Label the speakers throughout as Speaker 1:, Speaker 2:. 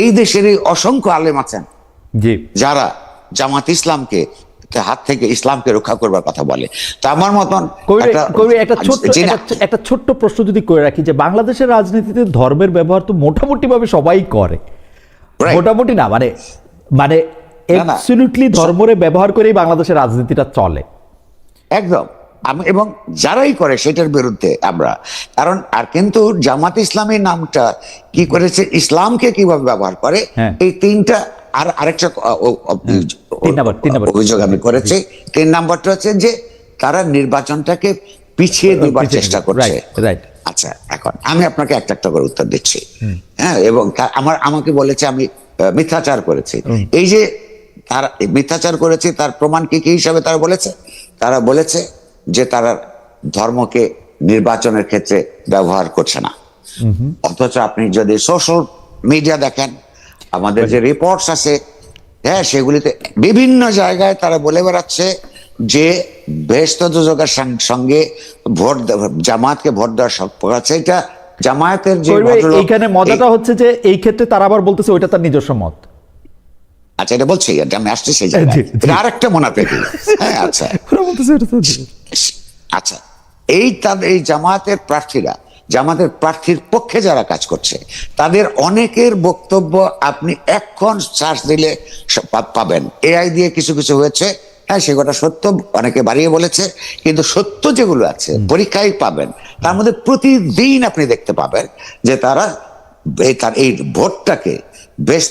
Speaker 1: এই দেশেরই অসংখ্য আলেম আছেন
Speaker 2: জি,
Speaker 1: যারা জামাত ইসলামকে হাত থেকে ইসলামকে রক্ষা করবার কথা বলে। তো আমার মতন
Speaker 2: একটা ছোট্ট প্রশ্ন যদি করে রাখি, যে বাংলাদেশের রাজনীতিতে ধর্মের ব্যবহার তো মোটামুটি ভাবে সবাই করে, মোটামুটি না মানে মানে অ্যাবসলিউটলি ধর্মরে ব্যবহার করেই বাংলাদেশের রাজনীতিটা চলে
Speaker 1: একদম। এবং যারাই করে সেটার বিরুদ্ধে আমরা, কারণ আর কিন্তু জামাত ইসলামী নামটা কি করেছে, ইসলামকে কিভাবে ব্যবহার করে, এই তিনটা। আর আরেকটা অভিযোগ আমি করেছি, 3 নাম্বারটা হচ্ছে যে তারা নির্বাচনটাকে পিছিয়ে দেবার চেষ্টা করছে। আচ্ছা, এখন আমি আপনাকে একটা একটা করে উত্তর দিচ্ছি। হ্যাঁ, এবং আমাকে বলেছে আমি মিথ্যাচার করেছি। এই যে তারা মিথ্যাচার করেছে তার প্রমাণ কি কি হিসাবে তারা বলেছে যে তারা ধর্মকে নির্বাচনের ক্ষেত্রে ব্যবহার করছে না। অথচ আপনি যদি সোশ্যাল মিডিয়া দেখেন, আমাদের যে রিপোর্টস আছে, হ্যাঁ, সেগুলিতে বিভিন্ন জায়গায় তারা বলে বেড়াচ্ছে যে বেহেশত দোজখের সঙ্গে জামায়াতকে ভোট দেওয়ার সম্পর্ক আছে। এটা জামায়াতের যে
Speaker 2: এইখানে মজাটা হচ্ছে যে এই ক্ষেত্রে তারা আবার বলতেছে ওইটা তার নিজস্ব মত।
Speaker 1: আচ্ছা, এটা বলছি, আমি আসছি সেই জায়গায়, আরেকটা মোনাফেকি। হ্যাঁ, আচ্ছা আচ্ছা, এই জামায়াতের প্রার্থীরা, জামাতের প্রার্থীর পক্ষে যারা কাজ করছে, তাদের অনেকের বক্তব্য আপনি এখন সার্চ দিলে পাবেন। এআই দিয়ে কিছু কিছু হয়েছে, হ্যাঁ, সেগুলো সত্য, অনেকে বাড়িয়ে বলেছে, কিন্তু সত্য যেগুলো আছে পরীক্ষায় পাবেন। তার মধ্যে প্রতিদিন আপনি দেখতে পাবেন যে তারা তার এই ভোটটাকে বেশ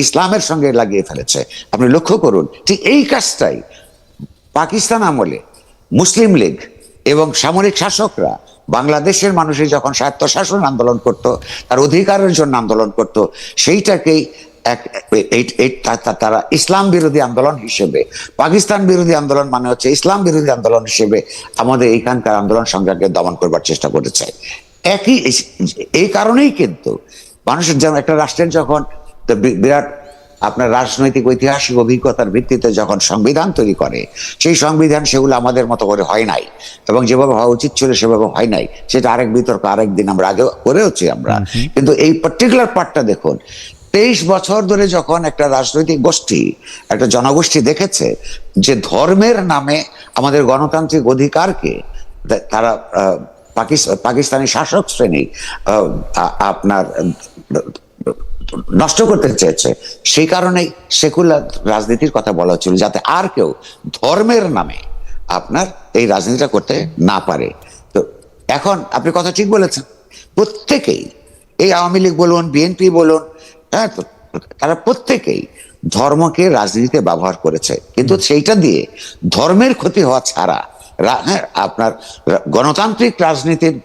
Speaker 1: ইসলামের সঙ্গে লাগিয়ে ফেলেছে। আপনি লক্ষ্য করুন, ঠিক এই কাজটাই পাকিস্তান আমলে মুসলিম লীগ এবং সামরিক শাসকরা বাংলাদেশের মানুষের যখন স্বায়ত্তশাসন আন্দোলন করত, তার অধিকারের জন্য আন্দোলন করত, সেইটাকেই তারা ইসলাম বিরোধী আন্দোলন হিসেবে, পাকিস্তান বিরোধী আন্দোলন মানে হচ্ছে ইসলাম বিরোধী আন্দোলন হিসেবে আমাদের এইখানকার আন্দোলন সংগ্রামকে দমন করবার চেষ্টা করেছে। এই কারণেই কিন্তু মানুষের যেমন একটা রাষ্ট্রের যখন বিরাট আপনার রাজনৈতিক ঐতিহাসিক অভিজ্ঞতার ভিত্তিতে যখন সংবিধান তৈরি করে, সেই সংবিধান সেগুলো আমাদের মতো করে হয় নাই, এবং যেভাবে হওয়া উচিত ছিল সেভাবে হয় নাই। সেটা আরেক বিতর্ক, আরেকদিন আমরা আগে করেওছি আমরা। কিন্তু এই পার্টিকুলার পার্টটা দেখুন, 23 বছর ধরে যখন একটা রাজনৈতিক গোষ্ঠী, একটা জনগোষ্ঠী দেখেছে যে ধর্মের নামে আমাদের গণতান্ত্রিক অধিকারকে তারা পাকিস্তানি শাসক শ্রেণী আপনার নষ্ট করতে চেয়েছে, সেই কারণেই সেকুলার রাজনীতির কথা বলা হচ্ছিল, যাতে আর কেউ ধর্মের নামে আপনার এই রাজনীতিটা করতে না পারে। তো এখন আপনি কথা ঠিক বলেছেন, প্রত্যেকেই, এই আওয়ামী লীগ বলুন, বিএনপি বলুন, হ্যাঁ, তারা প্রত্যেকেই ধর্মকে রাজনীতিতে ব্যবহার করেছে, কিন্তু সেইটা দিয়ে ধর্মের ক্ষতি হওয়া ছাড়া, হ্যাঁ, আপনার গণতান্ত্রিক রাজনীতির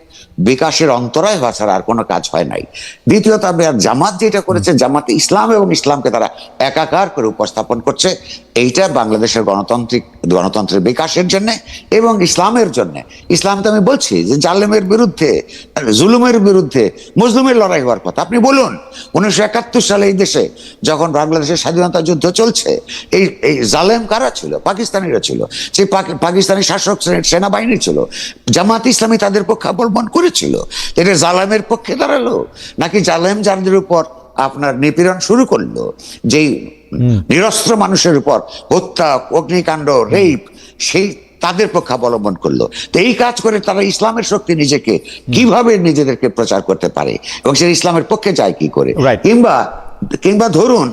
Speaker 1: বিকাশের অন্তরায় হওয়া ছাড়া আর কোনো কাজ হয় নাই। দ্বিতীয়ত, জামাত যেটা করেছে, জামাতে ইসলাম এবং ইসলামকে তারা একাকার করে উপস্থাপন করছে, এইটা বাংলাদেশের গণতন্ত্রের বিকাশের জন্য এবং ইসলামের জন্য। ইসলাম তো আমি বলছি যে জালেমের বিরুদ্ধে, জুলুমের বিরুদ্ধে মজলুমের লড়াই হওয়ার কথা। আপনি বলুন, 1971 সালে এই দেশে যখন বাংলাদেশের স্বাধীনতা যুদ্ধ চলছে, এই জালেম কারা ছিল? পাকিস্তানিরা ছিল। সেই পাকিস্তানি শাসক সেনাবাহিনী ছিল। জামাত ইসলামী তাদের পক্ষে অবলম্বন করেছিল। এটা জালেমের পক্ষে দাঁড়ালো, নাকি জালেম যাদের উপর আপনার নিপীড়ন শুরু করলো, যেই নিরস্ত্র মানুষের উপর হত্যা, অগ্নিকাণ্ড, রেপ, সেই তাদের পক্ষে অবলম্বন করলো? তো এই কাজ করে তারা ইসলামের শক্তি নিজেকে কিভাবে নিজেদেরকে প্রচার করতে পারে, এবং সে ইসলামের পক্ষে যায় কি করে? কিংবা ধরুন,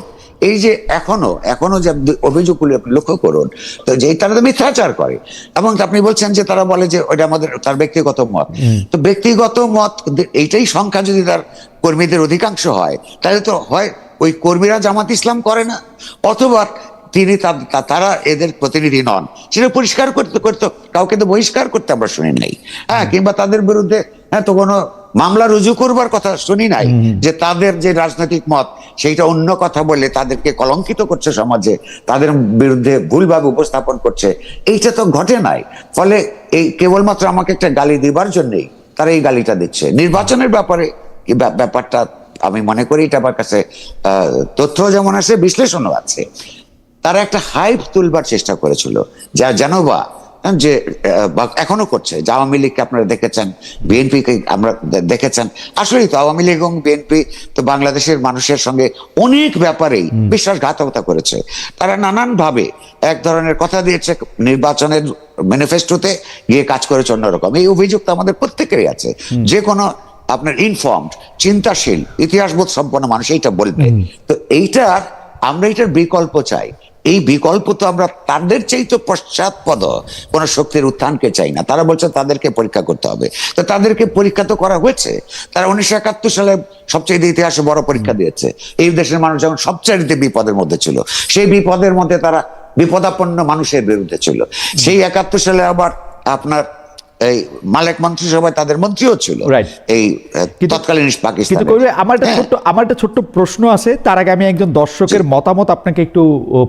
Speaker 1: এই যে এখনো যে অভিযোগগুলি আপনি লক্ষ্য করুন, তো যে তারা তো মিথ্যাচার করে, এবং আপনি বলছেন যে তারা বলে যে ওইটা আমাদের তার ব্যক্তিগত মত। তো ব্যক্তিগত মত, এইটাই সংখ্যা যদি তার কর্মীদের অধিকাংশ হয়, তাহলে তো হয় ওই কর্মীরা জামাত ইসলাম করে না, অথবা তারা এদের প্রতিনিধি নন। সেটা পরিষ্কার করতে কাউকে তো বহিষ্কার করতে আমরা শুনি নাই, হ্যাঁ, কিংবা তাদের বিরুদ্ধে হ্যাঁ তো কোনো মামলা রুজু করবার কথা শুনি নাই, যে তাদের যে রাজনৈতিক মত সেইটা অন্য কথা বলে তাদেরকে কলঙ্কিত করছে সমাজে, তাদের বিরুদ্ধে ভুলভাবে উপস্থাপন করছে, এইটা তো ঘটে নাই। ফলে এই কেবলমাত্র আমাকে একটা গালি দিবার জন্যই তারা এই গালিটা দিচ্ছে। নির্বাচনের ব্যাপারটা আমি মনে করি এটা আমার কাছে তথ্য যেমন আছে, বিশ্লেষণও আছে। তারা একটা হাইপ তুলবার চেষ্টা করেছিল, যা জানোবা যে বা এখনো করছে, যে আওয়ামী লীগকে আপনারা দেখেছেন, বিএনপিকে আমরা দেখেছেন। আসলেই তো আওয়ামী লীগ এবং বিএনপি তো বাংলাদেশের মানুষের সঙ্গে অনেক ব্যাপারেই বিশ্বাসঘাতকতা করেছে। তারা নানান ভাবে এক ধরনের কথা দিয়েছে, নির্বাচনের ম্যানিফেস্টোতে গিয়ে কাজ করেছে অন্যরকম। এই অভিযোগ তো আমাদের প্রত্যেকেরই আছে। যে কোনো আপনার ইনফর্মড, চিন্তাশীল, ইতিহাসবোধ সম্পন্ন মানুষ এইটা বলবে। তো আমরা এইটার বিকল্প চাই। এই বিকল্প তো আমরা তাদের চাইতে পশ্চাৎপদ কোন শক্তির উত্থানকে চাই না। তারা বলছে তাদেরকে পরীক্ষা করতে হবে, তো তাদেরকে পরীক্ষা তো করা হয়েছে। তারা 1971 সালে সবচেয়ে ইতিহাসে বড় পরীক্ষা দিয়েছে। এই দেশের মানুষ যখন সবচেয়ে বিপদের মধ্যে ছিল, সেই বিপদের মধ্যে তারা বিপদাপন্ন মানুষের বিরুদ্ধে ছিল। সেই 71 সালে আবার আপনার এই মালেক মন্ত্রিসভায় তাদের মন্ত্রীও ছিল এই তৎকালীন পাকিস্তান।
Speaker 2: আমার একটা ছোট্ট প্রশ্ন আছে, তার আগে আমি একজন দর্শকের মতামত আপনাকে একটু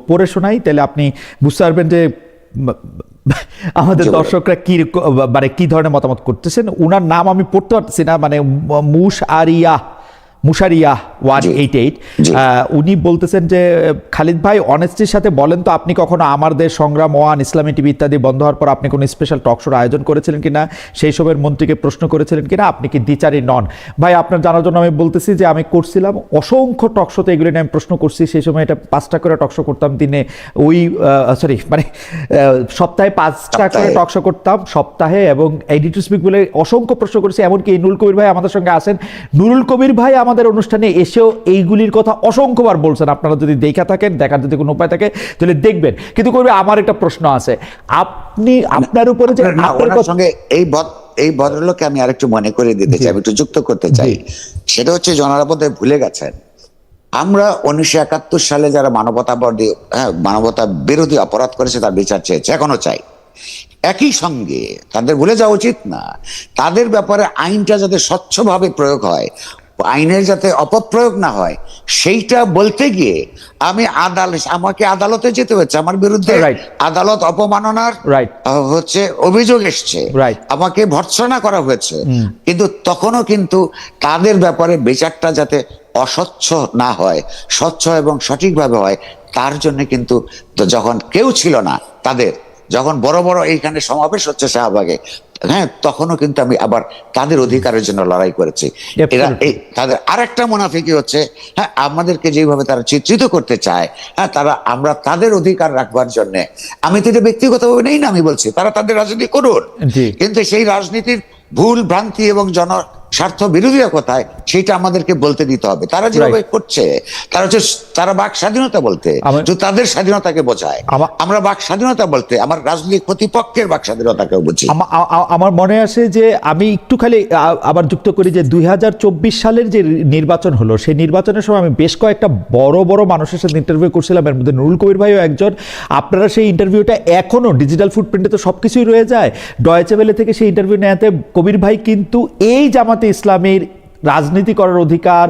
Speaker 2: পড়ে শোনাই, তাহলে আপনি বুঝতে পারবেন যে আমাদের দর্শকরা কি ধরনের মতামত করতেছেন। উনার নাম আমি পড়তে পারতেছি না, মানে মুশারিয়া 188, উনি বলতেছেন যে খালিদ ভাই অনেস্টির সাথে বলেন তো, আপনি কখনো আমার দেশ সংগ্রাম, ওয়ান, ইসলামী টিভি ইত্যাদি বন্ধ হওয়ার পর আপনি কোনো স্পেশাল টক শোর আয়োজন করেছিলেন কিনা, সেই সবের মন্ত্রীকে প্রশ্ন করেছিলেন কিনা, আপনি কি দ্বিচারী নন? ভাই আপনার জানার জন্য আমি বলতেছি যে আমি করছিলাম অসংখ্য টক শোতে, এগুলো নিয়ে আমি প্রশ্ন করছি। সেই সময় এটা 5টা করে টক শো করতাম দিনে, সপ্তাহে 5টা করে টক শো করতাম সপ্তাহে, এবং এডিটর স্পিক বলে অসংখ্য প্রশ্ন করেছি। এমনকি নুরুল কবির ভাই আমাদের সঙ্গে আসেন, নুরুল কবির ভাই আমাদের অনুষ্ঠানে এসেও এইগুলির কথা অসংখ্যবার বলছেন। আপনারা যদি দেখা থাকেন, দেখার যদি কোনো উপায় থাকে তাহলে দেখবেন। কিন্তু কবি আমার একটা প্রশ্ন আছে, আপনি আপনার উপরে যে
Speaker 1: সঙ্গে এই ভদ্রলোককে আমি আরেকটু মনে করে দিতে চাই, একটু যুক্ত করতে চাই। সেটা হচ্ছে জনারা বোধহয় ভুলে গেছেন, আমরা 1971 সালে যারা মানবতা বিরোধী অপরাধ করেছে তার বিচার চেয়েছে, এখনো চাই। একই সঙ্গে তাদের ভুলে যাওয়া উচিত না, তাদের ব্যাপারে আইনটা যাতে স্বচ্ছভাবে প্রয়োগ হয়, আইনের যাতে অপপ্রয়োগ না হয়, সেইটা বলতে গিয়ে আমাকে আদালতে যেতে হচ্ছে। আমার বিরুদ্ধে আদালত অপমাননার হচ্ছে অভিযোগ এসছে, আমাকে ভর্ৎসনা করা হয়েছে। কিন্তু তখনও কিন্তু তাদের ব্যাপারে বিচারটা যাতে অস্বচ্ছ না হয়, স্বচ্ছ এবং সঠিকভাবে হয়, তার জন্য কিন্তু যখন কেউ ছিল না, যখন বড় বড় এইখানে সমাবেশ হচ্ছে শাহবাগে, তখনও কিন্তু আমি আবার তাদের অধিকারের জন্য লড়াই করেছি। তাদের আরেকটা মুনাফিকি হচ্ছে, আমাদেরকে যেভাবে তারা চিত্রিত করতে চায়, আমরা তাদের অধিকার রাখবার জন্য, আমি তো এটা ব্যক্তিগতভাবে নেই না, আমি বলছি তারা তাদের রাজনীতি করুন, কিন্তু সেই রাজনীতির ভুল ভ্রান্তি এবং স্বার্থ বিরোধীরা কোথায় সেটা আমাদেরকে বলতে দিতে হবে। তারা যেভাবে করছে, তারা বাক স্বাধীনতা বলতে তাদের স্বাধীনতাকে বোঝায়, আমরা বাক স্বাধীনতা বলতে আমার রাজনৈতিক প্রতিপক্ষের বাক স্বাধীনতাকে বুঝি।
Speaker 2: আমার মনে আছে যে আমি একটু খালি আবার যুক্ত করি যে 2024 সালের যে নির্বাচন হলো, সেই নির্বাচনের সময় আমি বেশ কয়েকটা বড় বড় মানুষের সাথে ইন্টারভিউ করছিলাম, এর মধ্যে নুরুল কবির ভাইও একজন। আপনারা সেই ইন্টারভিউটা এখনো ডিজিটাল ফুটপ্রিন্টে তো সবকিছুই রয়ে যায়, ডয়েচে ওয়েলে থেকে সেই ইন্টারভিউ নেওয়াতে কবির ভাই কিন্তু এই জামাতে ইসলামের রাজনীতি করার অধিকার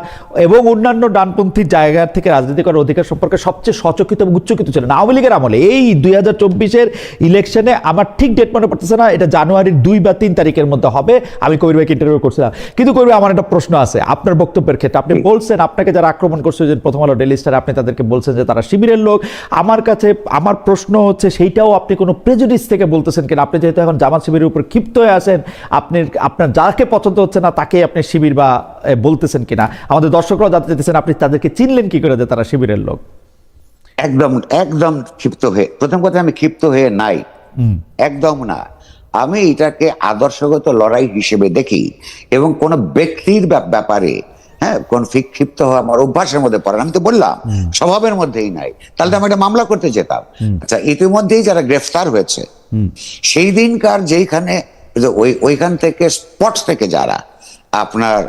Speaker 2: এবং অন্যান্য ডানপন্থী জায়গা থেকে রাজনীতি করার অধিকার সম্পর্কে সবচেয়ে সচকিত এবং উচ্চকিত ছিলেন আওয়ামী লীগের আমলে। এই 2024-এর ইলেকশনে আমার ঠিক ডেট মনে পড়তেছে না, এটা জানুয়ারির 2 বা 3 তারিখের মধ্যে হবে। আমি কবির ভাইকে ইন্টারভিউ করছিলাম। কিন্তু কবির ভাই, আমার একটা প্রশ্ন আছে আপনার বক্তব্যের ক্ষেত্রে। আপনি বলছেন আপনাকে যারা আক্রমণ করছে, যে প্রথম আলো ডেইলি স্টার, আপনি তাদেরকে বলছেন যে তারা শিবিরের লোক। আমার প্রশ্ন হচ্ছে, সেইটাও আপনি কোনো প্রেজুডিস থেকে বলতেছেন কিনা? আপনি যেহেতু এখন জামাত শিবিরের উপর ক্ষিপ্ত হয়ে আছেন, আপনার যাকে পছন্দ হচ্ছে না তাকেই আপনি শিবির বা বলতেছেন কিনা? আমাদের দর্শকরাও জানতে চাইতেছেন আপনি তাদেরকে চিনলেন কি করে যে তারা শিবিরের লোক?
Speaker 1: একদম ক্ষিপ্ত হয়ে, প্রথম কথা আমি ক্ষিপ্ত হয়ে নাই, একদম না। আমি এটাকে আদর্শগত লড়াই হিসেবে দেখি, এবং কোন ব্যক্তির ব্যাপারে কোন ক্ষিপ্ত হওয়া আমার অভ্যাসের মধ্যে পড়ে। আমি তো বললাম স্বভাবের মধ্যেই নাই, তাহলে তো আমি একটা মামলা করতে যেতাম। আচ্ছা, ইতিমধ্যেই যারা গ্রেফতার হয়েছে, সেই দিনকার যেইখানে ওইখান থেকে স্পট থেকে যারা আপনার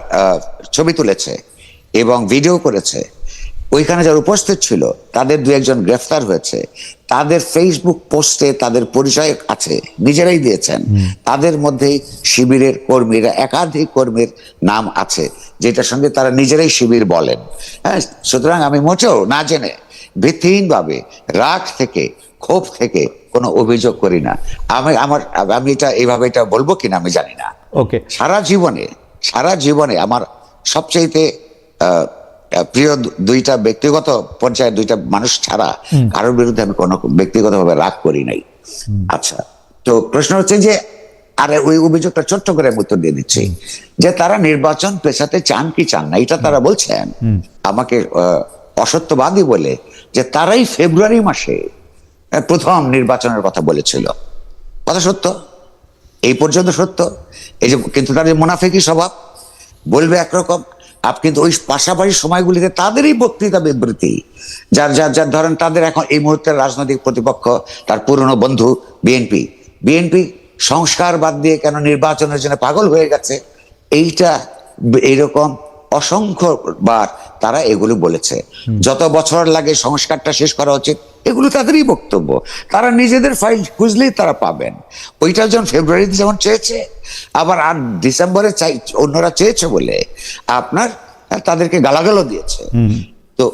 Speaker 1: ছবি তুলেছে এবং ভিডিও করেছে, ওইখানে যারা উপস্থিত ছিল তাদের 2-1 গ্রেফতার হয়েছে। তাদের ফেসবুক পোস্টে তাদের পরিচয় আছে, নিজেরাই দিয়েছেন। তাদের মধ্যেই শিবিরের কর্মীরা, একাধিক কর্মীর নাম আছে, যেটার সঙ্গে তারা নিজেরাই শিবির বলেন। সুতরাং আমি মোটেও না জেনে ভিত্তিহীন ভাবে রাগ থেকে, ক্ষোভ থেকে কোনো অভিযোগ করি না। আমি এটা এইভাবে এটা বলবো কিনা আমি জানি না।
Speaker 2: ওকে,
Speaker 1: সারা জীবনে আমার সবচাইতে প্রিয় 2টা ব্যক্তিগত পর্যায়ে 2টা মানুষ ছাড়া কারোর বিরুদ্ধে আমি কোনো ব্যক্তিগতভাবে রাগ করি নাই। আচ্ছা, তো প্রশ্ন হচ্ছে যে, আর ওই অভিযোগটা ছোট্ট করে আমি উত্তর দিয়ে দিচ্ছি, যে তারা নির্বাচন পেছাতে চান কি চান না, এটা তারা বলছেন আমাকে অসত্যবাদী বলে, যে তারাই ফেব্রুয়ারি মাসে প্রথম নির্বাচনের কথা বলেছিল। কথা সত্য, এই পর্যন্ত সত্য। এই যে, কিন্তু তাদের মুনাফিকি স্বভাব, বলবে একরকম, কিন্তু ওই পাশাপাশি সময়গুলিতে তাদেরই বক্তৃতা বিবৃতি, যার ধরেন তাদের এখন এই মুহূর্তের রাজনৈতিক প্রতিপক্ষ তার পুরনো বন্ধু বিএনপি সংস্কার বাদ দিয়ে কেন নির্বাচনের জন্য পাগল হয়ে গেছে, এইরকম অসংখ্যবার তারা এগুলো বলেছে। যত বছর লাগে সংস্কারটা শেষ করা উচিত, এগুলো তাদেরই বক্তব্য। তারা নিজেদের ফাইল খুঁজলেই তারা পাবেন। ওইটা যখন ফেব্রুয়ারিতে যেমন চেয়েছে, আবার আর ডিসেম্বরে অন্যরা চেয়েছে বলে আপনার তাদেরকে গালাগালও দিয়েছে। তো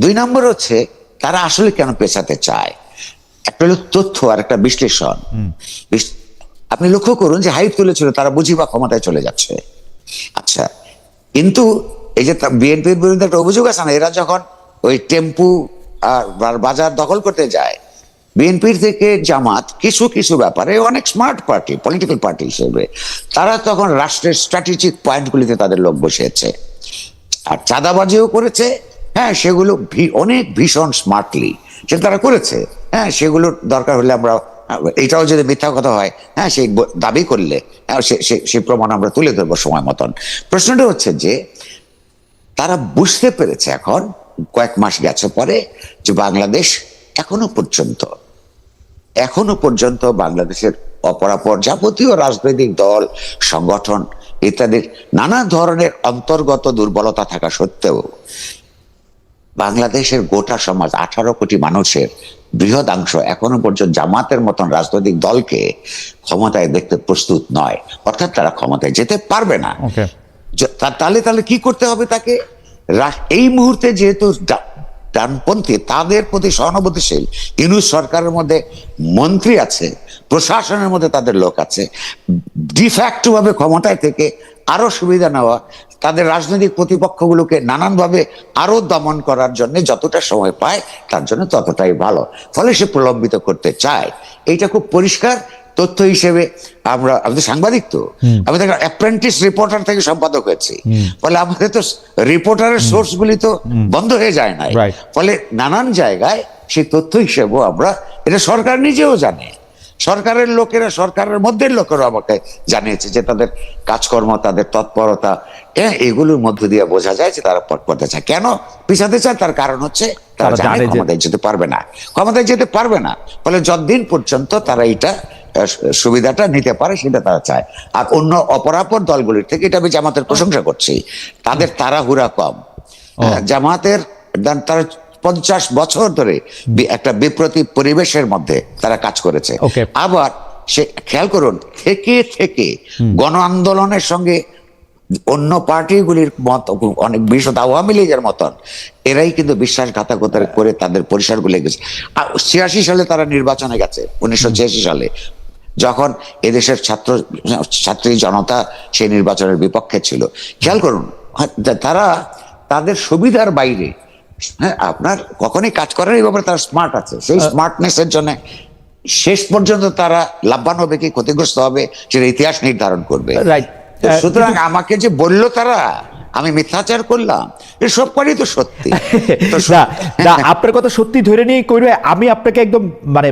Speaker 1: দুই নম্বর হচ্ছে তারা আসলে কেন পেছাতে চায়, একটা হলো তথ্য আর একটা বিশ্লেষণ। আপনি লক্ষ্য করুন যে হাইপ তুলেছিল তারা বুঝি বা ক্ষমতায় চলে যাচ্ছে। আচ্ছা, কিন্তু এই যে বিএনপির বিরুদ্ধে একটা অভিযোগ আছে না, এরা যখন ওই টেম্পু আর বাজার দখল করতে যায়, বিএনপির থেকে জামাত কিছু কিছু ব্যাপারে অনেক স্মার্ট পার্টি, পলিটিক্যাল পার্টি হিসেবে তারা তখন রাষ্ট্রের স্ট্র্যাটেজিক পয়েন্টগুলিতে তাদের লোক বসিয়েছে, আর চাঁদাবাজিও করেছে। হ্যাঁ, সেগুলো অনেক ভীষণ স্মার্টলি সেটা তারা করেছে। হ্যাঁ, সেগুলোর দরকার হলে আমরা, এটাও যদি মিথ্যা কথা হয়, হ্যাঁ, সেই দাবি করলে সেই প্রমাণ আমরা তুলে ধরবো সময় মতন। প্রশ্নটা হচ্ছে যে তারা বুঝতে পেরেছে এখন কয়েক মাস গেছে পরে যে বাংলাদেশ এখনো পর্যন্ত বাংলাদেশের অপরাপর যাবতীয় রাজনৈতিক দল, সংগঠন ইত্যাদির নানা ধরনের অন্তর্গত দুর্বলতা থাকা সত্ত্বেও বাংলাদেশের গোটা সমাজ, 18 কোটি মানুষের বৃহদাংশ এখনো পর্যন্ত জামাতের মতন রাজনৈতিক দলকে ক্ষমতায় দেখতে প্রস্তুত নয়, অর্থাৎ তারা ক্ষমতায় যেতে পারবে না। তাহলে কি করতে হবে তাকে? এই মুহূর্তে যেহেতু ডানপন্থী, তাদের প্রতি সহানুভূতিশীল ইউনূস সরকারের মধ্যে মন্ত্রী আছে, প্রশাসনের মধ্যে তাদের লোক আছে, ডিফ্যাক্টো ভাবে ক্ষমতায় থেকে আরো সুবিধা নেওয়া, তাদের রাজনৈতিক প্রতিপক্ষগুলোকে নানানভাবে আরো দমন করার জন্য যতটা সময় পায় তার জন্য ততটাই ভালো। ফলে সে প্রলম্বিত করতে চায়। এইটা খুব পরিষ্কার তথ্য হিসেবে আমি তো সাংবাদিক, তো আমি তো অ্যাপ্রেন্টিস রিপোর্টার থেকে সম্পাদক হয়েছি, ফলে আমাদের তো রিপোর্টারের সোর্স গুলি তো বন্ধ হয়ে যায় না। ফলে নানান জায়গায় সেই তথ্য হিসেবেও আমরা, এটা সরকার নিজেও জানে, সরকারের লোকেরা, সরকারের মধ্যে লোকেরা আমাকে জানিয়েছে যে তাদের কাজকর্ম, তাদের তৎপরতা, এগুলোর মধ্য দিয়ে বোঝা যায় যে তারা পথ করতে চায়। কেন পিছাতে চায়? তার কারণ হচ্ছে তারা জানে ক্ষমতায় যেতে পারবে না। ফলে যতদিন পর্যন্ত তারা এটা সুবিধাটা নিতে পারে সেটা তারা চায়। আর অন্য অপরাপর দলগুলির থেকে, এটা আমি জামাতের প্রশংসা করছি, তাদের তাড়াহুড়া কম। জামাতের তারা 50 বছর ধরে একটা বিপ্রতি পরিবেশের মধ্যে তারা কাজ করেছে। আবার সে খেয়াল করুন, থেকে গণ আন্দোলনের সঙ্গে অন্য পার্টিগুলির মত, অনেক বিশেষত আওয়ামী লীগের মতন, এরাই কিন্তু বিশ্বাসঘাতকতা করে তাদের পরিসরগুলো গেছে। 86 সালে তারা নির্বাচনে গেছে, 1986 সালে, যখন এদেশের ছাত্রী জনতা সেই নির্বাচনের বিপক্ষে ছিল। খেয়াল করুন, তারা তাদের সুবিধার বাইরে, হ্যাঁ, আপনার কখনই কাজ করার এই ব্যাপারে তারা স্মার্ট আছে। সেই স্মার্টনেসের জন্য শেষ পর্যন্ত তারা লাভবান হবে কি ক্ষতিগ্রস্ত হবে সেটা ইতিহাস নির্ধারণ করবে। সুতরাং আমাকে যে বললো তারা আমি মিথ্যাচার করলাম, এসব করেই তো সত্যি।
Speaker 2: আপনার কথা সত্যি ধরে নিয়ে করবে। আমি আপনাকে একদম মানে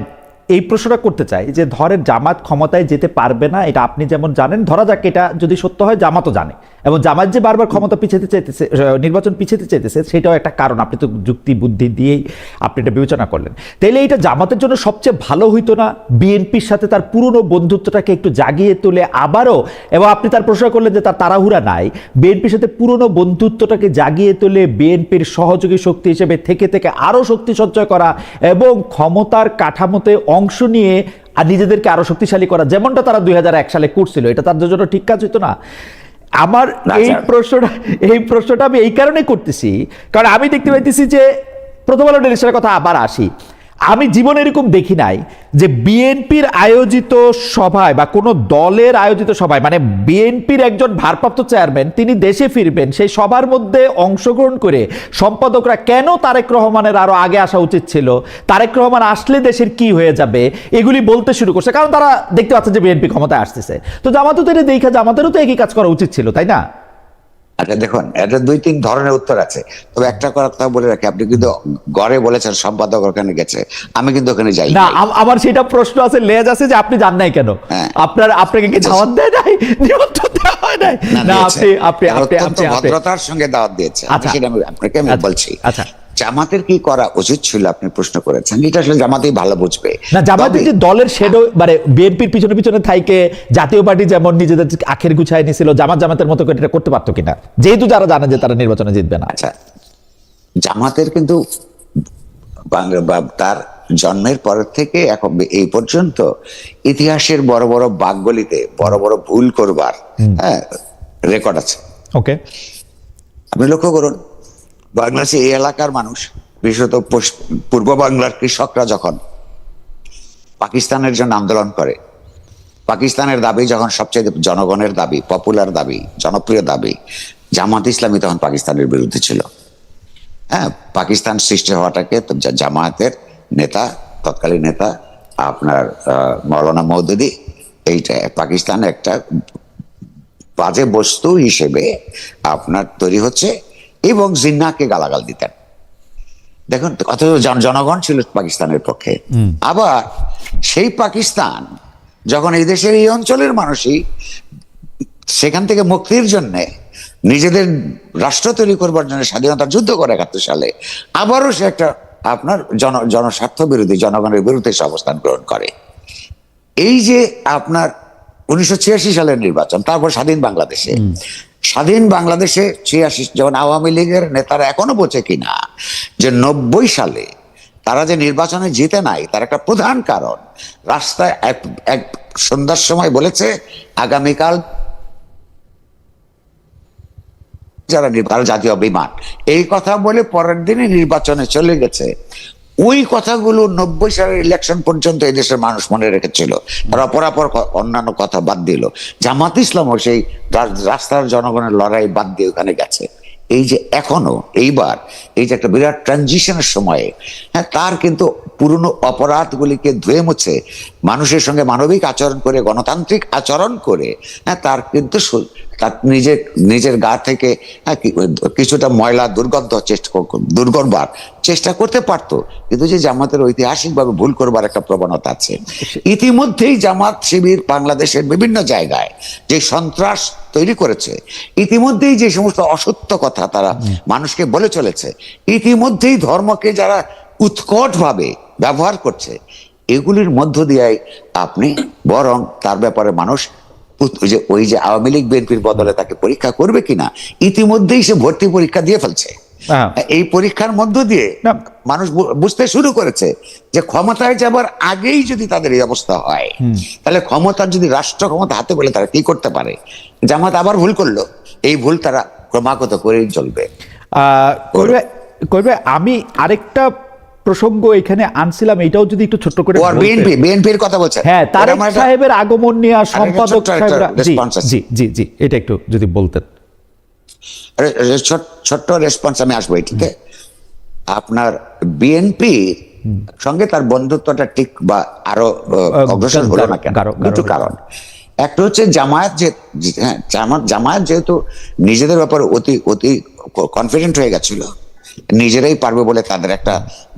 Speaker 2: এই প্রশ্নটা করতে চাই যে ধরেন জামাত ক্ষমতায় যেতে পারবে না, এটা আপনি যেমন জানেন, ধরা যাক এটা যদি সত্য হয়, জামাতও জানে, এবং জামাত যে বারবার ক্ষমতা পিছাতে চাইতেছে, নির্বাচন পিছাতে চাইতেছে, সেটাও একটা কারণ। আপনি তো যুক্তি বুদ্ধি দিয়েই আপনি এটা বিবেচনা করলেন। তাইলে এটা জামাতের জন্য সবচেয়ে ভালো হইতো না বিএনপির সাথে তার পুরনো বন্ধুত্বটাকে একটু জাগিয়ে তুলে আবারও, এবং আপনি তার প্রশ্ন করলেন যে তার তাড়াহুড়া নাই, বিএনপির সাথে পুরনো বন্ধুত্বটাকে জাগিয়ে তুলে বিএনপির সহযোগী শক্তি হিসেবে থেকে আরো শক্তি সঞ্চয় করা এবং ক্ষমতার কাঠামোতে অংশ নিয়ে আর নিজেদেরকে আরো শক্তিশালী করা, যেমনটা তারা 2001 সালে করছিল, এটা তাদের জন্য ঠিক কাজ হইতো না? আমার এই প্রশ্নটা আমি এই কারণে করতেছি, কারণ আমি দেখতে পাইতেছি যে প্রথম আলো ডেলিশনের কথা আবার আসি, আমি জীবনে এরকম দেখি নাই যে বিএনপির আয়োজিত সভায় বা কোনো দলের আয়োজিত সভায়, মানে বিএনপির একজন ভারপ্রাপ্ত চেয়ারম্যান তিনি দেশে ফিরবেন, সেই সভার মধ্যে অংশগ্রহণ করে সম্পাদকরা কেন তারেক রহমানের আরো আগে আসা উচিত ছিল, তারেক রহমান আসলে দেশের কি হয়ে যাবে, এগুলি বলতে শুরু করছে। কারণ তারা দেখতে পাচ্ছে যে বিএনপি ক্ষমতায় আসতেছে। তো জামাতও তো এটা দেখা, জামাতেরও তো একই কাজ করা উচিত ছিল, তাই না?
Speaker 1: আচ্ছা দেখুন, এটা 2-3 ধরনের উত্তর আছে। তবে একটা কথা বলে রাখি, আপনি কিন্তু গড়ে বলেছেন সম্পাদক ওখানে গেছে, আমি কিন্তু ওখানে যাই
Speaker 2: না।
Speaker 1: নাই।
Speaker 2: আমার সেটা প্রশ্ন আছে, লেজ আছে যে আপনি জান নাই কেন?
Speaker 1: হ্যাঁ।
Speaker 2: আপনাকে কি দাওয়াত দেয় নাই, নিমন্ত্রণ দেওয়া হয় নাই? না,
Speaker 1: অত্যন্ত ভদ্রতার সঙ্গে দাওয়াত দিয়েছে।
Speaker 2: আচ্ছা।
Speaker 1: সেটা আপনাকে আমি বলছি।
Speaker 2: আচ্ছা,
Speaker 1: জামাতের কি করা উচিত ছিল আপনি প্রশ্ন করেছেন, এটা আসলে জামাতেই ভালো বুঝবে।
Speaker 2: না, জামাতের যে দলের শেডো, মানে বিএনপির পিছনে পিছনে থাইকে জাতীয় পার্টি যেমন নিজেদের আখের গুছায় নিছিল, জামাতের মতো করে এটা করতে পারতো কিনা, যেহেতু যারা জানে যে তারা নির্বাচনে জিতবে না?
Speaker 1: আচ্ছা, জামাতের কিন্তু তার জন্মের পর থেকে এখন এই পর্যন্ত ইতিহাসের বড় বড় বাকগলিতে বড় বড় ভুল করবার রেকর্ড আছে।
Speaker 2: ওকে।
Speaker 1: আপনি লক্ষ্য করুন, বাংলাদেশে এই এলাকার মানুষ, বিশেষত পূর্ব বাংলার কৃষকরা যখন পাকিস্তানের জন্য আন্দোলন করে, পাকিস্তানের দাবি যখন সবচেয়ে জনগণের দাবি, পপুলার দাবি, জনপ্রিয় দাবি, জামাত ইসলামী তখন পাকিস্তানের বিরুদ্ধে ছিল। হ্যাঁ, পাকিস্তান সৃষ্টি হওয়াটাকে জামায়াতের নেতা, তৎকালীন নেতা আপনার মৌলানা মওদুদি, এইটা পাকিস্তান একটা বাজে বস্তু হিসেবে আপনার তৈরি হচ্ছে, এবং জিন্নাহকে গালাগাল দিতেন। দেখুন, অথচ জনগণ ছিল পাকিস্তানের পক্ষে। আবার সেই পাকিস্তান যখন এই দেশের এই অঞ্চলের মানুষই সেখান থেকে মুক্তির জন্য নিজেদের রাষ্ট্র তৈরি করবার জন্য স্বাধীনতার যুদ্ধ করে 71 সালে, আবারও সে একটা আপনার জনস্বার্থ বিরোধী, জনগণের বিরুদ্ধে সে অবস্থান গ্রহণ করে। এই যে আপনার 1986 সালের নির্বাচন, তারপর স্বাধীন বাংলাদেশে, স্বাধীন বাংলাদেশে 86 যখন আওয়ামী লীগের নেতারা এখনো বোঝে কিনা যে 90 সালে তারা যে নির্বাচনে জিতে নাই, তার একটা প্রধান কারণ রাস্তায় এক সন্ধ্যার সময় বলেছে আগামীকাল যারা জাতীয় বিমান, এই কথা বলে পরের দিনে নির্বাচনে চলে গেছে। ওই কথাগুলো 90 সালের ইলেকশন পর্যন্ত এই দেশের মানুষ মনে রেখেছিল। তারা অপরাপর অন্যান্য কথা বাদ দিল। জামাত ইসলামও সেই রাস্তার জনগণের লড়াই বাদ দিয়ে ওখানে গেছে। এই যে এখনো এইবার এই যে একটা বিরাট ট্রানজিশনের সময়ে, হ্যাঁ, তার কিন্তু পুরনো অপরাধগুলিকে ধুয়ে মুছে মানুষের সঙ্গে মানবিক আচরণ করে, গণতান্ত্রিক আচরণ করে, হ্যাঁ, তার কিন্তু তার নিজের গা থেকে কিছুটা ময়লা দূর করবার চেষ্টা করতে পারতো। কিন্তু যে জামাতের ঐতিহাসিকভাবে ভুল করবার একটা প্রবণতা আছে। ইতিমধ্যেই জামাত শিবির বাংলাদেশের বিভিন্ন জায়গায় যে সন্ত্রাস তৈরি করেছে, ইতিমধ্যেই যে সমস্ত অসত্য কথা তারা মানুষকে বলে চলেছে, ইতিমধ্যেই ধর্মকে যারা উৎকটভাবে ব্যবহার করছে, এগুলির মধ্য দিয়ে আপনি বরং তার ব্যাপারে মানুষ ওই যে আওয়ামী লীগ বিএনপির বদলে তাকে পরীক্ষা করবে কিনা, ইতিমধ্যেই সে ভর্তি পরীক্ষা দিয়ে ফেলছে। এই পরীক্ষার মধ্য দিয়ে মানুষ বুঝতে শুরু করেছে যে ক্ষমতায় যাবার আগেই যদি তাদের এই অবস্থা হয়, তাহলে ক্ষমতার যদি রাষ্ট্র ক্ষমতা হাতে বলে তারা কি করতে পারে। জামাত আবার ভুল করলো, এই ভুল তারা ক্রমাগত করেই চলবে।
Speaker 2: করবে। আমি আরেকটা প্রসঙ্গ এখানে আনছিলাম, এটাও যদি একটু ছোট্ট করে।
Speaker 1: বিএনপির কথা বলছেন?
Speaker 2: হ্যাঁ, তারেক সাহেবের আগমন নিয়ে সম্পাদক সাহেবরা, জি, এটা একটু যদি বলতেন।
Speaker 1: ছোট্ট রেসপন্স আমি আসবো। ঠিক আছে, আপনার বিএনপি সঙ্গে তার বন্ধুত্বটা ঠিক বা আরো অগ্রসর হলো না কেন? দুটো কারণ। একটা হচ্ছে জামায়াত যেহেতু নিজেদের ব্যাপারে অতি কনফিডেন্ট হয়ে গেছিল, নিজেরাই পারবে বলে তাদের একটা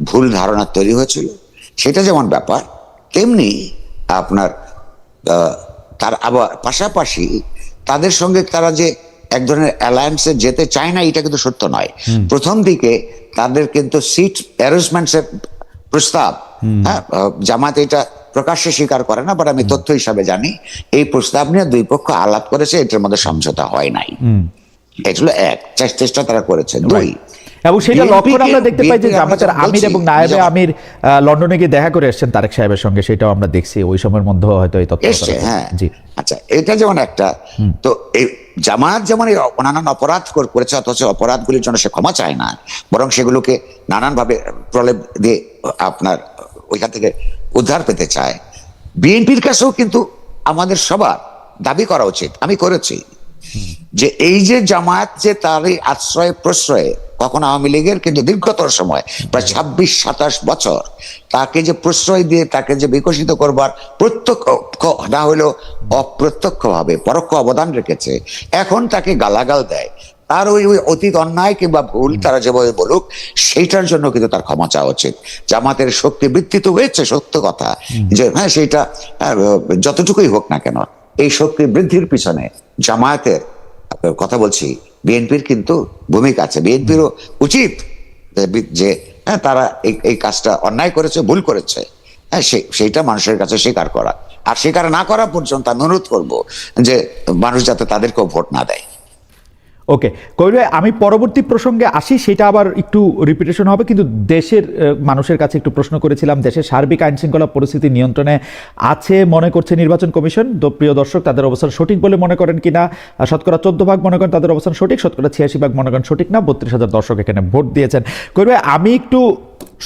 Speaker 1: ভুল ধারণা তৈরি হয়েছিল, সেটা যেমন ব্যাপার, তেমনি আপনার তার আবার পাশাপাশি তাদের সঙ্গে তারা যে এক ধরনের অ্যালায়েন্সে যেতে চায় না, এটা কিন্তু সত্য নয়। প্রথম দিকে তাদের কিন্তু সিট অ্যারেঞ্জমেন্টসের প্রস্তাব, হ্যাঁ, জামাত এটা প্রকাশ্যে স্বীকার করে না, বাট আমি তথ্য হিসাবে জানি এই প্রস্তাব নিয়ে দুই পক্ষ আলাপ করেছে, এটার মধ্যে সমঝোতা হয় নাই। এটা হলো এক, চেষ্টা তারা করেছে। দুই,
Speaker 2: এবং সেটা লক্ষণ আমরা দেখতে পাই যে জামাতের আমির এবং নায়েবে আমির লন্ডনে গিয়ে দেখা করে এসেছেন তারেক সাহেবের সঙ্গে, সেটাও আমরা দেখছি ওই সময়ের মধ্যে হয়তো এই তথ্য
Speaker 1: এসছে। হ্যাঁ, আচ্ছা, এটা যেমন একটা। তো এই জামাত যেমন নানান অপরাধ করেছে, অথচ অপরাধগুলির জন্য সে ক্ষমা চায় না, বরং সেগুলোকে নানানভাবে প্রলেপ দিয়ে আপনার ওইখান থেকে উদ্ধার পেতে চায়, বিএনপির কাছেও কিন্তু আমাদের সবার দাবি করা উচিত, আমি করেছি, যে এই যে জামায়াত যে তার এই আশ্রয় প্রশ্রয়ে, কখন আওয়ামী লীগের কিন্তু দীর্ঘতর সময় প্রায় 26-27 বছর তাকে যে প্রশ্রয় দিয়ে তাকে যে বিকশিত করবার প্রত্যক্ষ না হলেও অপ্রত্যক্ষ ভাবে পরোক্ষ অবদান রেখেছে, এখন তাকে গালাগাল দেয়, তার ওই ওই অতীত অন্যায় কিংবা ভুল তারা যেভাবে বলুক, সেইটার জন্য কিন্তু তার ক্ষমা চাওয়া উচিত। জামাতের শক্তি বৃদ্ধি তো হয়েছে, সত্য কথা, যে হ্যাঁ সেইটা যতটুকুই হোক না কেন, এই শক্তি বৃদ্ধির পিছনে জামায়াতের কথা বলছি, বিএনপির কিন্তু ভূমিকা আছে। বিএনপিরও উচিত যে হ্যাঁ তারা এই কাজটা অন্যায় করেছে, ভুল করেছে, হ্যাঁ সেইটা মানুষের কাছে স্বীকার করা, আর স্বীকার না করা পর্যন্ত আমি অনুরোধ করবো যে মানুষ যাতে তাদেরকেও ভোট না দেয়।
Speaker 2: ওকে কবির ভাই, আমি পরবর্তী প্রসঙ্গে আসি, সেটা আবার একটু রিপিটেশন হবে, কিন্তু দেশের মানুষের কাছে একটু প্রশ্ন করেছিলাম, দেশের সার্বিক আইন শৃঙ্খলা পরিস্থিতি নিয়ন্ত্রণে আছে মনে করছে নির্বাচন কমিশন। প্রিয় দর্শক, তাদের অবস্থান সঠিক বলে মনে করেন কিনা? শতকরা 14% মনে করেন তাদের অবস্থান সঠিক, শতকরা 86% মনে করেন সঠিক না। 32,000 দর্শক এখানে ভোট দিয়েছেন। কবির ভাই, আমি একটু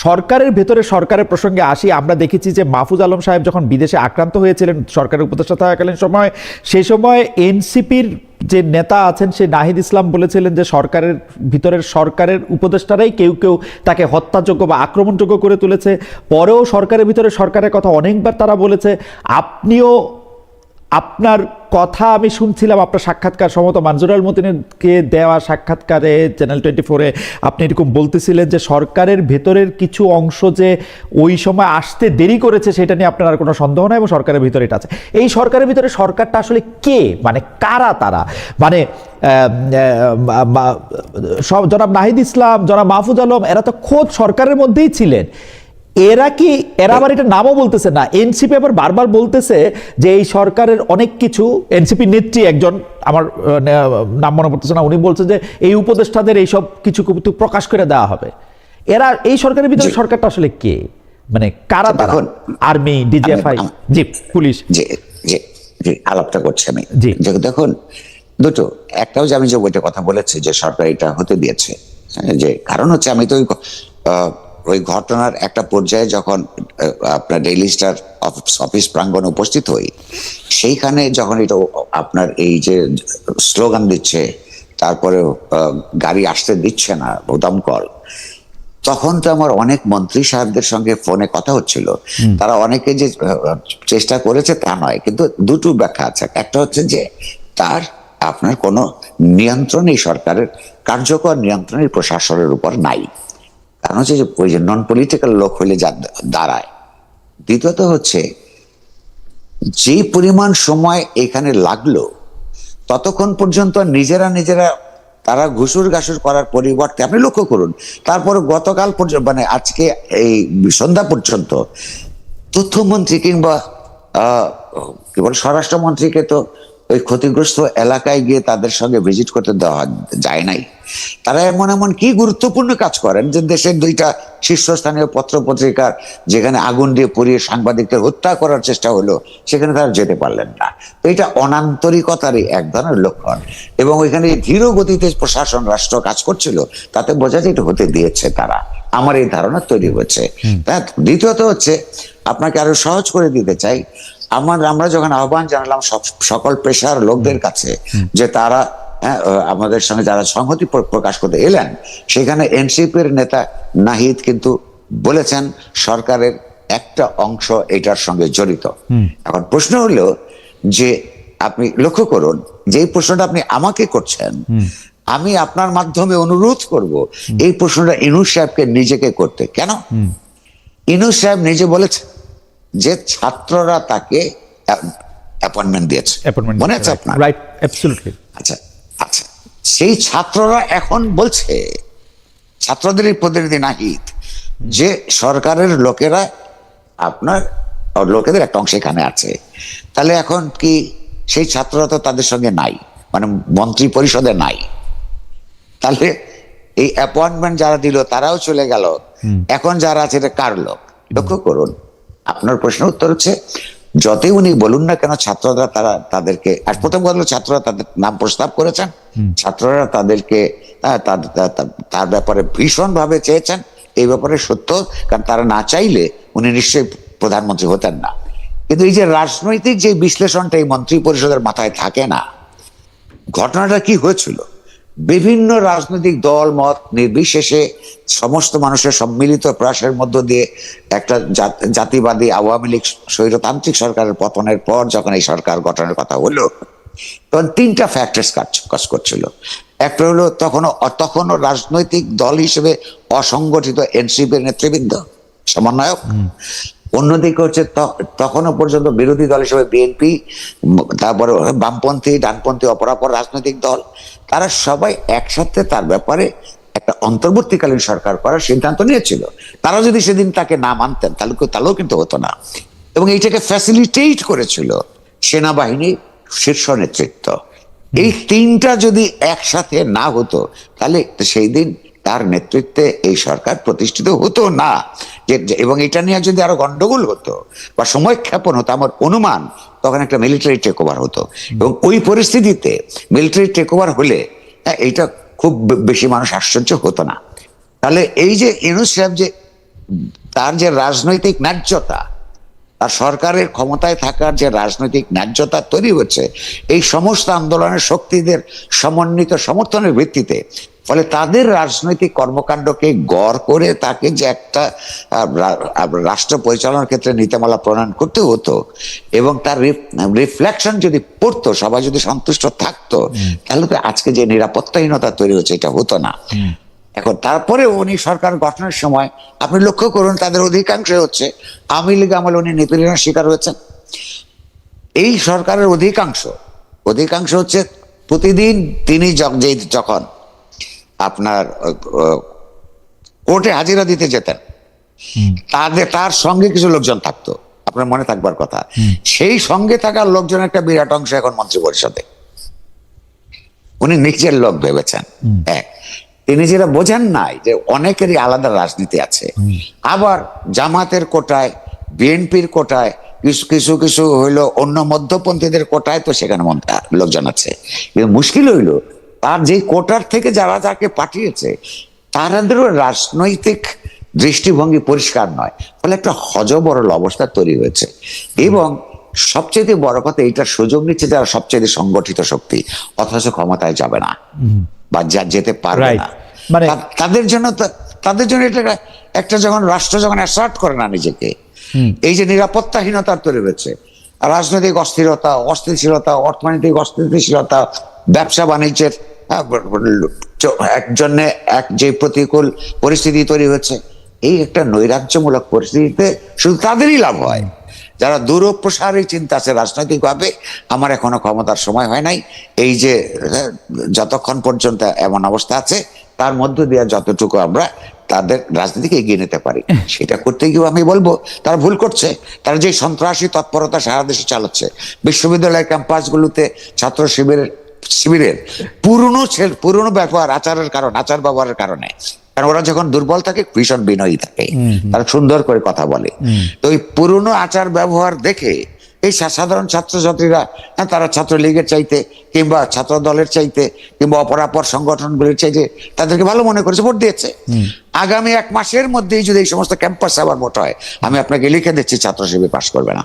Speaker 2: সরকারের ভেতরে সরকারের প্রসঙ্গে আসি। আমরা দেখেছি যে মাহফুজ আলম সাহেব যখন বিদেশে আক্রান্ত হয়েছিলেন সরকারের উপদেষ্টা থাকাকালীন সময়, সেই সময় এনসিপির যে নেতা আছেন সে নাহিদ ইসলাম বলেছিলেন যে সরকারের ভিতরের সরকারের উপদেষ্টারাই কেউ কেউ তাকে হত্যাযোগ্য বা আক্রমণযোগ্য করে তুলেছে। পরেও সরকারের ভিতরে সরকারের কথা অনেকবার তারা বলেছে। আপনিও আপনার কথা আমি শুনছিলাম, আপনার সাক্ষাৎকার সম্ভবত মানজুর আল মতিনকে দেওয়া সাক্ষাৎকারে চ্যানেল 24-এ আপনি এরকম বলতেছিলেন যে সরকারের ভেতরের কিছু অংশ যে ওই সময় আসতে দেরি করেছে সেটা নিয়ে আপনার আর কোনো সন্দেহ নাই, এবং সরকারের ভিতরে এটা আছে। এই সরকারের ভিতরে সরকারটা আসলে কে, মানে কারা তারা? মানে সব জনাব নাহিদ ইসলাম, জনাব মাহফুজ আলম, এরা তো খোদ সরকারের মধ্যেই ছিলেন। এরা আবার এটা নামও বলতেছে না। এনসিপি আবার বারবার বলতেছে যে এই সরকারের অনেক কিছু, এনসিপি নেত্রী একজন, আমার নাম মনে পড়তেছে না, উনি বলছে যে এই উপদেষ্টাদের এইসব কিছু প্রকাশ করে দেওয়া হবে। এরা এই সরকারের ভিতরে সরকারটা আসলে কে, মানে কারা তারা? আর্মি, ডিজিএফআই, জি পুলিশ,
Speaker 1: যে আলাপটা করছি আমি, দেখুন দুটো, একটাও যে আমি যে ওইটা কথা বলেছি যে সরকার এটা হতে দিয়েছে, যে কারণ হচ্ছে আমি তো ওই ঘটনার একটা পর্যায়ে যখন আপনার ডেইলি স্টার অফিস প্রাঙ্গণে উপস্থিত হই, সেইখানে যখন এটা আপনার এই যে স্লোগান দিচ্ছে, তারপরে গাড়ি আসতে দিচ্ছে না, দমকল, তখন তো আমার অনেক মন্ত্রী সাহেবদের সঙ্গে ফোনে কথা হচ্ছিল। তারা অনেকে যে চেষ্টা করেছে তা নয়, কিন্তু দুটো ব্যাখ্যা আছে। একটা হচ্ছে যে তার আপনার কোনো নিয়ন্ত্রণ এই সরকারের কার্যকর নিয়ন্ত্রণের প্রশাসনের উপর নাই, কারণ হচ্ছে যে ওই যে নন পলিটিক্যাল লোক হইলে যা দাঁড়ায়। দ্বিতীয়ত হচ্ছে যে পরিমাণ সময় এখানে লাগলো, ততক্ষণ পর্যন্ত নিজেরা তারা ঘুষুর ঘাসুর করার পরিবর্তে আপনি লক্ষ্য করুন, তারপর গতকাল পর্যন্ত মানে আজকে এই সন্ধ্যা পর্যন্ত তথ্যমন্ত্রী কিংবা কি বলে স্বরাষ্ট্রমন্ত্রীকে তো ওই ক্ষতিগ্রস্ত এলাকায় গিয়ে তাদের সঙ্গে ভিজিট করতে দেওয়া যায় নাই। তারা এমন কি গুরুত্বপূর্ণ কাজ করেন যে দেশের দুইটা শীর্ষস্থানীয় পত্র পত্রিকার যেখানে আগুন দিয়ে পুড়িয়ে সাংবাদিকদের হত্যা করার চেষ্টা হলো, সেখানে তারা যেতে পারলেন না। তো এটা অনান্তরিকতারই এক ধরনের লক্ষণ, এবং ওইখানে ধীর গতিতে প্রশাসন রাষ্ট্র কাজ করছিল, তাতে বোঝা যায় এটা হতে দিয়েছে তারা, আমার এই ধারণা তৈরি হয়েছে। দ্বিতীয়ত হচ্ছে আপনাকে আরো সহজ করে দিতে চাই, আমরা যখন আহ্বান জানালাম সকল পেশার লোকদের কাছে যে তারা আমাদের সঙ্গে যারা সংহতি প্রকাশ করতে এলেন, সেখানে এনসিপির নেতা নাহিদ কিন্তু বলেছেন সরকারের একটা অংশ এটার সঙ্গে জড়িত। এখন প্রশ্ন হলো যে আপনি লক্ষ্য করুন যে এই প্রশ্নটা আপনি আমাকে করছেন, আমি আপনার মাধ্যমে অনুরোধ করব এই প্রশ্নটা ইনুস সাহেবকে নিজেকে করতে। কেন? ইনুস সাহেব নিজে বলেছেন যে ছাত্ররা তাকে অ্যাপয়েন্টমেন্ট দিয়েছে, মনে আছে আপনার?
Speaker 2: Right, absolutely.
Speaker 1: আচ্ছা, সেই ছাত্ররা এখন বলছে, ছাত্রদের প্রতিনিধি নাহিদ, যে সরকারের লোকেরা আপনার লোকেদের একটা অংশ এখানে আছে। তাহলে এখন কি সেই ছাত্ররা তো তাদের সঙ্গে নাই, মানে মন্ত্রী পরিষদে নাই, তাহলে এই অ্যাপয়েন্টমেন্ট যারা দিল তারাও চলে গেল, এখন যারা আছে এটা কার লোক? লক্ষ্য করুন, আপনার প্রশ্নের উত্তর হচ্ছে যতই উনি বলুন না কেন ছাত্ররা তাদেরকে, আর প্রথম কথা হলো ছাত্ররা তাদের নাম প্রস্তাব করেছেন, ছাত্ররা তাদেরকে তার ব্যাপারে ভীষণ ভাবে চেয়েছেন, এই ব্যাপারে সত্য, কারণ তারা না চাইলে উনি নিশ্চয়ই প্রধানমন্ত্রী হতেন না। কিন্তু এই যে রাজনৈতিক যে বিশ্লেষণটা এই মন্ত্রী পরিষদের মাথায় থাকে না, ঘটনাটা কি হয়েছিল, বিভিন্ন রাজনৈতিক দল মত নির্বিশেষে সমস্ত মানুষের সম্মিলিত প্রয়াসের মধ্য দিয়ে একটা জাতিবাদী আওয়ামী লীগ স্বৈরতান্ত্রিক সরকারের পতনের পর যখন এই সরকার গঠনের কথা হলো, তখন তিনটা ফ্যাক্টরস কাজ করছিল। একটা হলো তখনও রাজনৈতিক দল হিসেবে অসংগঠিত এনসিপির নেতৃবৃন্দ, সমন্বয়ক। অন্যদিকে হচ্ছে তখনও পর্যন্ত বিরোধী দল হিসেবে বিএনপি, তারপরে বামপন্থী, ডানপন্থী, অপরাপর রাজনৈতিক দল, তারা সবাই একসাথে তার ব্যাপারে একটা অন্তর্বর্তীকালীন সরকার করার সিদ্ধান্ত নিয়েছিল। তারা যদি সেদিন তাকে না মানতেন তাহলেও কিন্তু হতো না। এবং এইটাকে ফ্যাসিলিটেট করেছিল সেনাবাহিনী শীর্ষ নেতৃত্ব। এই তিনটা যদি একসাথে না হতো তাহলে সেই দিন তার নেতৃত্বে এই সরকার প্রতিষ্ঠিত হতো না। এবং এটা নিয়ে যদি আরো গন্ডগোল হতো বা সময়ক্ষেপণ হতো, আমার অনুমান তখন একটা মিলিটারি টেক ওভার হতো। এবং ওই পরিস্থিতিতে মিলিটারি টেক ওভার হলে এইটা খুব বেশি মানুষ আশ্চর্য হতো না। তাহলে এই যে ইউনূস সাহেব, যে তার যে রাজনৈতিক ন্যায্যতা, আর সরকারের ক্ষমতায় থাকার যে রাজনৈতিক ন্যায্যতা তৈরি হচ্ছে এই সমস্ত আন্দোলনের শক্তিদের সমন্বিত সমর্থনের ভিত্তিতে, ফলে তাদের রাজনৈতিক কর্মকাণ্ডকে গড় করে তাকে যে একটা রাষ্ট্র পরিচালনার ক্ষেত্রে নীতিমালা প্রণয়ন করতে হতো এবং তার রিফ্লেকশন যদি পড়তো, সবাই যদি সন্তুষ্ট থাকতো, তাহলে তো আজকে যে নিরাপত্তাহীনতা তৈরি হচ্ছে এটা হতো না। এখন তারপরে উনি সরকার গঠনের সময় আপনি লক্ষ্য করুন তাদের অধিকাংশ হচ্ছে আওয়ামী লীগ আমলে উনি নিপীড়নের শিকার হয়েছেন। এই সরকারের অধিকাংশ হচ্ছে প্রতিদিন তিনি যখন আপনার কোর্টে হাজিরা দিতে যেতেন, তার সঙ্গে কিছু লোকজন থাকতো, আপনার মনে থাকবার কথা। সেই সঙ্গে থাকার লোকজন একটা বিরাট অংশ এখন মন্ত্রী পরিষদে উনি নিজের লোক ভেবেছেন। তিনি যেটা বোঝেন নাই যে অনেকেরই আলাদা রাজনীতি আছে। আবার জামাতের কোটায়, বিএনপির কোটায়, কিছু হইলো অন্য মধ্যপন্থীদের কোটায়, তো সেখানে লোকজন আছে। কিন্তু মুশকিল হইলো তার যে কোটার থেকে যারা যাকে পাঠিয়েছে তাদেরও রাজনৈতিক দৃষ্টিভঙ্গি পরিষ্কার নয়, ফলে একটা হযবরল অবস্থা তৈরি হয়েছে। এবং সবচেয়ে বড় কথা, এইটার সুযোগ নিচ্ছে যারা সবচেয়ে সংগঠিত শক্তি, অথচ ক্ষমতায় যাবে না বা যেতে পারবে না।
Speaker 2: মানে
Speaker 1: তাদের জন্য এটা একটা যখন রাষ্ট্র যখন অ্যাসার্ট করে না নিজেকে, এই যে নিরাপত্তাহীনতার তৈরি হয়েছে, রাজনৈতিক অস্থিতিশীলতা, অর্থনৈতিক অস্থিতিশীলতা, ব্যবসা বাণিজ্যের যে প্রতিকূল পরিস্থিতি তৈরি হয়েছে, এই একটা নৈরাজ্যমূলক পরিস্থিতিতে শুধু তাদেরই লাভ হয় যারা দূরপ্রসারী চিন্তা আছে রাজনৈতিকভাবে। আমার এখনো ক্ষমতার সময় হয় নাই, এই যে যতক্ষণ পর্যন্ত এমন অবস্থা আছে তার মধ্য দিয়ে যতটুকু আমরা তাদের রাজনীতিকে এগিয়ে নিতে পারি, সেটা করতে গিয়েও আমি বলবো তারা ভুল করছে। তারা যে সন্ত্রাসী তৎপরতা সারা দেশে চালাচ্ছে, বিশ্ববিদ্যালয় ক্যাম্পাসগুলোতে ছাত্র শিবিরের পুরনো ব্যবহার, আচার ব্যবহারের কারণে, কারণ ওরা যখন দুর্বল থাকে ভীষণ বিনয়ী থাকে, তারা সুন্দর করে কথা বলে। তো ওই পুরনো আচার ব্যবহার দেখে এই সাধারণ ছাত্রছাত্রীরা তারা ছাত্রলীগের চাইতে কিংবা ছাত্র দলের চাইতে কিংবা অপরাপর সংগঠনগুলির চাইতে তাদেরকে ভালো মনে করেছে, ভোট দিয়েছে। আগামী 1 মাসের মধ্যেই যদি এই সমস্ত ক্যাম্পাস আবার ভোট হয়, আমি আপনাকে লিখে দিচ্ছি ছাত্র শিবির পাশ করবে না।